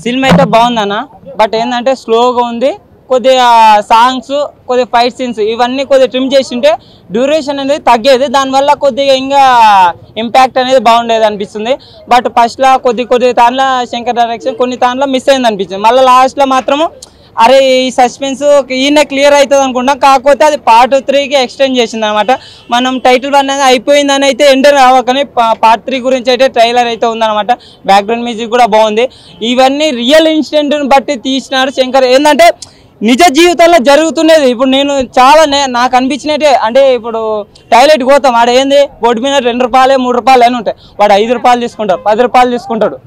Cinema అయితే బాగుందన్న, but ఏంటంటే స్లోగా ఉంది. కొద్దిగా సాంగ్స్, కొద్దిగా ఫైట్ సీన్స్ ఇవన్నీ కొద్దిగా ట్రిమ్ చేసింటే డ్యూరేషన్ అనేది తగ్గేది. దానివల్ల కొద్దిగా ఇంకా ఇంపాక్ట్ అనేది బాగుండేది అనిపిస్తుంది. బట్ ఫస్ట్లో కొద్ది దాంట్లో శంకర్ డైరెక్షన్ కొన్ని దాంట్లో మిస్ అయింది అనిపించింది. మళ్ళీ లాస్ట్లో మాత్రము అరే ఈ సస్పెన్స్ ఈయన క్లియర్ అవుతుంది అనుకుంటాం, కాకపోతే అది పార్ట్ 3కి ఎక్స్టెండ్ చేసింది అనమాట. మనం టైటిల్ అనేది అయిపోయిందని అయితే ఎంటర్ అవ్వకని పార్ట్ 3 గురించి అయితే ట్రైలర్ అయితే ఉందన్నమాట. బ్యాక్గ్రౌండ్ మ్యూజిక్ కూడా బాగుంది. ఇవన్నీ రియల్ ఇన్సిడెంట్ని బట్టి తీసినాడు శంకర్. ఏంటంటే నిజ జీవితంలో జరుగుతున్నది. ఇప్పుడు నేను చాలా నాకు అనిపించినట్టే, అంటే ఇప్పుడు టాయిలెట్ పోతాం, ఆడ ఏంది బోర్డు మీద 2 రూపాయలు 3 రూపాయలు అని ఉంటాయి, వాడు 5 రూపాయలు తీసుకుంటాడు, 10 రూపాయలు తీసుకుంటాడు.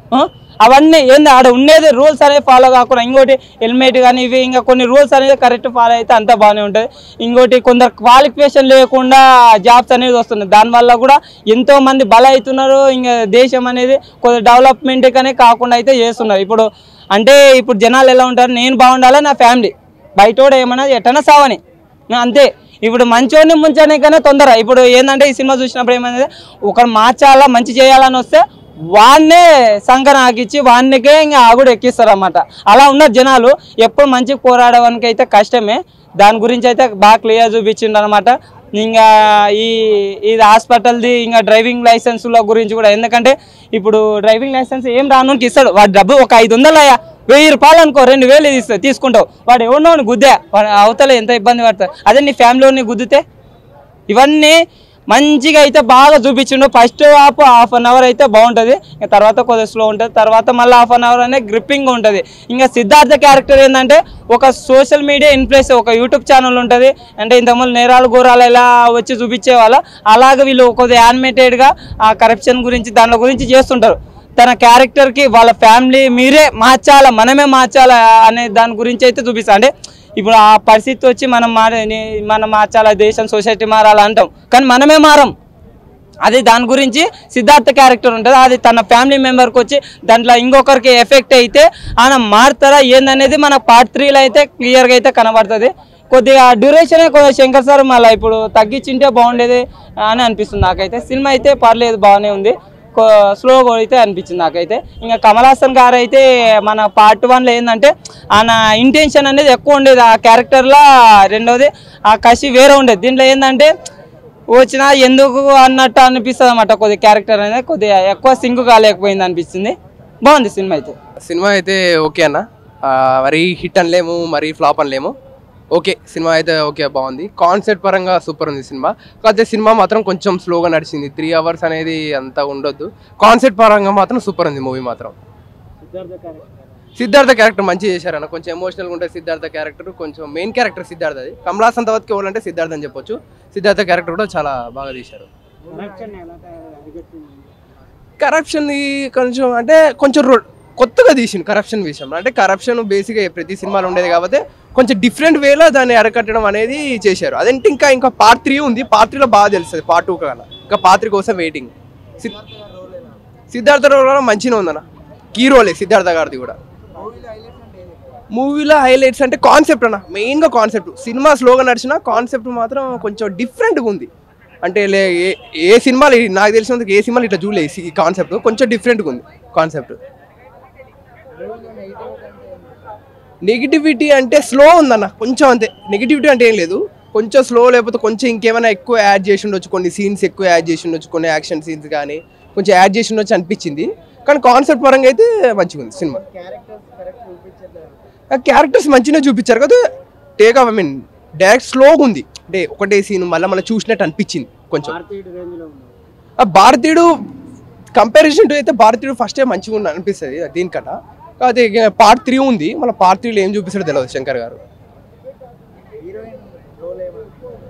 అవన్నీ ఏంది ఆడ ఉండేది రూల్స్ అనేవి ఫాలో కాకుండా, ఇంకోటి హెల్మెట్ కానీ ఇవి ఇంకా కొన్ని రూల్స్ అనేది కరెక్ట్ ఫాలో అయితే అంతా బాగానే ఉంటుంది. ఇంకోటి కొందరు క్వాలిఫికేషన్ లేకుండా జాబ్స్ అనేది వస్తున్నాయి, దానివల్ల కూడా ఎంతోమంది బల అవుతున్నారు. ఇంకా దేశం అనేది కొద్ది డెవలప్మెంట్ కానీ కాకుండా అయితే చేస్తున్నారు. ఇప్పుడు అంటే ఇప్పుడు జనాలు ఎలా ఉంటారు, నేను బాగుండాలా నా ఫ్యామిలీ, బయటోడు ఏమన్నా ఎట్టనా సావని అంతే. ఇప్పుడు మంచోడిని ముంచడానికైనా తొందర. ఇప్పుడు ఏంటంటే ఈ సినిమా చూసినప్పుడు ఏమైంది, ఒకరు మార్చాలా మంచి చేయాలని వస్తే వాన్నే సంకన ఆకిచ్చి వాన్నికే ఇంకా ఆగుడు ఎక్కిస్తారు అన్నమాట. అలా ఉన్న జనాలు ఎప్పుడు మంచిగా పోరాడడానికి అయితే కష్టమే. దాని గురించి అయితే బాగా క్లియర్ చూపించిండు అనమాట. ఇంకా ఇది హాస్పిటల్ది ఇంకా డ్రైవింగ్ లైసెన్స్ల గురించి కూడా, ఎందుకంటే ఇప్పుడు డ్రైవింగ్ లైసెన్స్ ఏం రానుకి ఇస్తాడు, వాడు డబ్బు ఒక 500 అయ్యా 1000 రూపాయలు అనుకో 2000 తీసుకుంటావు, వాడు ఎవరినో గుద్దే అవతల ఎంత ఇబ్బంది పడతాడు. అదే నీ ఫ్యామిలీని గుద్దితే. ఇవన్నీ మంచిగా అయితే బాగా చూపించిండు. ఫస్ట్ హాఫ్ అన్ అవర్ అయితే బాగుంటుంది, ఇంకా తర్వాత కొద్దిగా స్లో ఉంటుంది, తర్వాత మళ్ళీ హాఫ్ అన్ అవర్ అనేది గ్రిప్పింగ్ ఉంటుంది. ఇంకా సిద్ధార్థ క్యారెక్టర్ ఏంటంటే ఒక సోషల్ మీడియా ఇన్ఫ్లుయెన్స్, ఒక యూట్యూబ్ ఛానల్ ఉంటుంది, అంటే ఇంతకుముందు నేరాలు ఘోరాలు ఎలా వచ్చి చూపించేవాళ్ళ అలాగే వీళ్ళు కొద్దిగా యానిమేటెడ్గా ఆ కరప్షన్ గురించి దాని గురించి చేస్తుంటారు. తన క్యారెక్టర్కి వాళ్ళ ఫ్యామిలీ మీరే మార్చాలా, మనమే మార్చాలా అనే దాని గురించి అయితే చూపిస్తాను. అంటే ఇప్పుడు ఆ పరిస్థితి వచ్చి మనం మార్చాలా, దేశం సొసైటీ మారాలా అంటాం, కానీ మనమే మారం. అది దాని గురించి సిద్ధార్థ క్యారెక్టర్ ఉంటుంది, అది తన ఫ్యామిలీ మెంబర్కి వచ్చి దాంట్లో ఇంకొకరికి ఎఫెక్ట్ అయితే ఆయన మారుతారా ఏందనేది మన పార్ట్ 3లో అయితే క్లియర్గా అయితే కనబడుతుంది. కొద్దిగా డ్యూరేషనే కొద్దిగా శంకర్ సార్ మళ్ళీ ఇప్పుడు తగ్గించింటే బాగుండేది అని అనిపిస్తుంది నాకైతే. సినిమా అయితే పర్లేదు, బాగానే ఉంది, స్లోగా అయితే అనిపించింది నాకైతే. ఇంకా కమల్ హాసన్ గారు అయితే మన పార్ట్ 1లో ఏంటంటే ఆయన ఇంటెన్షన్ అనేది ఎక్కువ ఉండేది ఆ క్యారెక్టర్లో. రెండోది ఆ కసి వేరే ఉండేది. దీంట్లో ఏంటంటే వచ్చినా ఎందుకు అన్నట్టు అనిపిస్తుంది అన్నమాట. కొద్దిగా క్యారెక్టర్ అనేది కొద్దిగా ఎక్కువ సింక్ కాలేకపోయింది అనిపిస్తుంది. బాగుంది సినిమా అయితే. సినిమా అయితే ఓకే అన్న, మరీ హిట్ అనలేము, మరీ ఫ్లాప్ అనలేము, ఓకే. సినిమా అయితే ఓకే, బాగుంది. కాన్సెప్ట్ పరంగా సూపర్ ఉంది సినిమా. కాకపోతే సినిమా మాత్రం కొంచెం స్లోగా నడిచింది, 3 అవర్స్ అనేది అంత ఉండొద్దు. కాన్సెప్ట్ పరంగా మాత్రం సూపర్ ఉంది మూవీ మాత్రం. సిద్ధార్థ క్యారెక్టర్ మంచిగా చేశారన్న, కొంచెం ఎమోషనల్గా ఉంటుంది సిద్ధార్థ క్యారెక్టర్, కొంచెం మెయిన్ క్యారెక్టర్ సిద్ధార్థ. అది కమల్ హాసన్ తర్వాతకి ఎవరంటే సిద్ధార్థ అని చెప్పొచ్చు. సిద్ధార్థ క్యారెక్టర్ కూడా చాలా బాగా తీశారు. కరప్షన్ కొంచెం అంటే కొంచెం కొత్తగా తీసిండు కరప్షన్ విషయంలో. అంటే కరప్షన్ బేసిక్గా ప్రతి సినిమాలో ఉండేది కాబట్టి కొంచెం డిఫరెంట్ వేలో దాన్ని అరకట్టడం అనేది చేశారు. అదంటే ఇంకా పార్ట్ 3 ఉంది, పార్ట్ 3లో బాగా తెలుస్తుంది, పార్ట్ 2 కన్నా. ఇంకా పార్ట్ 3 కోసం వెయిటింగ్. సిద్ధార్థ రోల్ మంచిగా ఉందన్న, కీ రోలే సిద్ధార్థ గారిది కూడా. మూవీలో హైలైట్స్ అంటే కాన్సెప్ట్ అన్న, మెయిన్గా కాన్సెప్ట్. సినిమా స్లోగా నడిచిన కాన్సెప్ట్ మాత్రం కొంచెం డిఫరెంట్గా ఉంది. అంటే ఏ సినిమాలు నాకు తెలిసినందుకు ఏ సినిమాలు ఇట్లా చూడలేదు ఈ కాన్సెప్ట్, కొంచెం డిఫరెంట్గా ఉంది కాన్సెప్ట్. నెగిటివిటీ అంటే స్లో ఉందన్న కొంచెం, అంతే. నెగిటివిటీ అంటే ఏం లేదు, కొంచెం స్లో, లేకపోతే కొంచెం ఇంకేమైనా ఎక్కువ యాడ్ చేసి ఉండొచ్చు, కొన్ని సీన్స్ ఎక్కువ యాడ్ చేసి ఉండొచ్చు, కొన్ని యాక్షన్ సీన్స్ కానీ కొంచెం యాడ్ చేసి ఉండొచ్చు అనిపించింది. కానీ కాన్సెప్ట్ పరంగా అయితే మంచిగా ఉంది సినిమా. క్యారెక్టర్స్ మంచిగా చూపించారు కదా, టేక్ ఆఫ్ డైరెక్ట్ స్లోగా ఉంది, అంటే ఒకటే సీన్ మళ్ళీ చూసినట్టు అనిపించింది కొంచెం. భారతీయుడు కంపారిజన్ టు అయితే భారతీయుడు ఫస్ట్ టైం మంచిగా ఉంది అనిపిస్తుంది దీనికన్నా. కాకపోతే పార్ట్ 3 ఉంది, మళ్ళీ పార్ట్ 3లో ఏం చూపిస్తాడో తెలియదు శంకర్ గారు.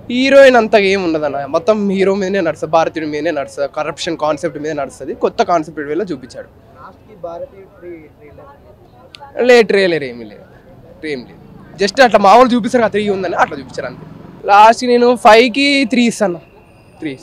హీరోయిన్ అంతగా ఏమి ఉండదన్న, మొత్తం హీరో మీదనే నడుస్తుంది, భారతీయుడి మీదనే నడుస్తుంది, కరప్షన్ కాన్సెప్ట్ మీద నడుస్తుంది, కొత్త కాన్సెప్ట్ వేలో చూపించాడు. ట్రైలర్ ఏమీ లేదు, జస్ట్ అట్లా మామూలు చూపిస్తారు, 3 ఉందని అట్లా చూపించారు అంతే. లాస్ట్ నేను 5కి 3 ఇస్తాను, 3